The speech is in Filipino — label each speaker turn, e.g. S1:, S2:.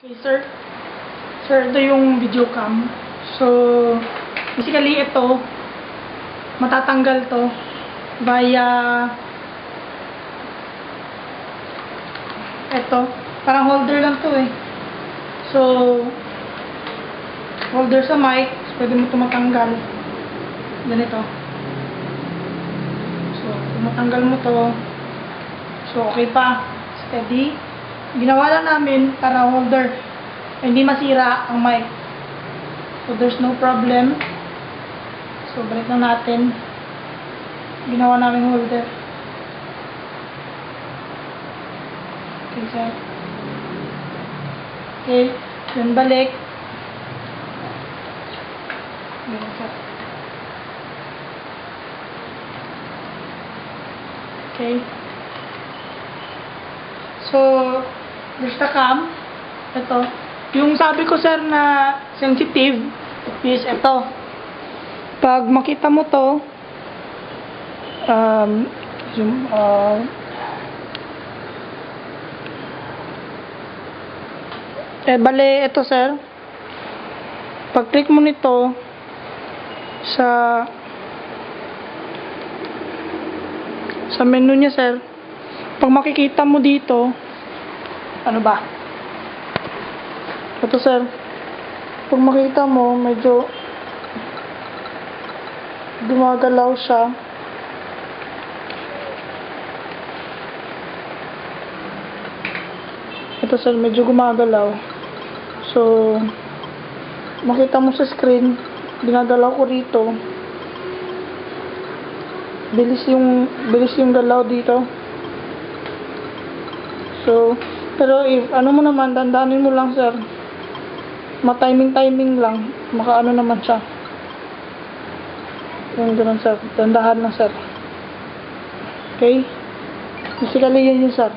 S1: Okay, sir. Sir, ito yung video cam. So, basically ito, matatanggal to via ito. Parang holder lang to eh. So, holder sa mic. So, pwede mo ito matanggal. Ganito. So, kung matanggal mo to, so, okay pa. Steady. Ginawa lang namin para holder. Hindi masira ang mic. So, there's no problem. So, balik na natin. Ginawa namin holder. Okay, sir. Okay. Then, balik. Ganun, sir. Okay. So, there's the cam. Ito. Yung sabi ko, sir, na sensitive is ito. Pag makita mo to, bale, ito, sir. Pag click mo nito sa menu niya, sir, pag makikita mo dito, ano ba? Ito, sir. Pag makita mo, medyo gumagalaw siya. Ito, sir, medyo gumagalaw. So, makita mo sa screen, ginagalaw ko rito. Bilis yung galaw dito. So, pero if ano mo naman, dandanin mo lang, sir. Ma-timing lang. Makaano naman siya. Yung ganun, sir. Dandahan lang, sir. Okay? Basically, yun yun, sir.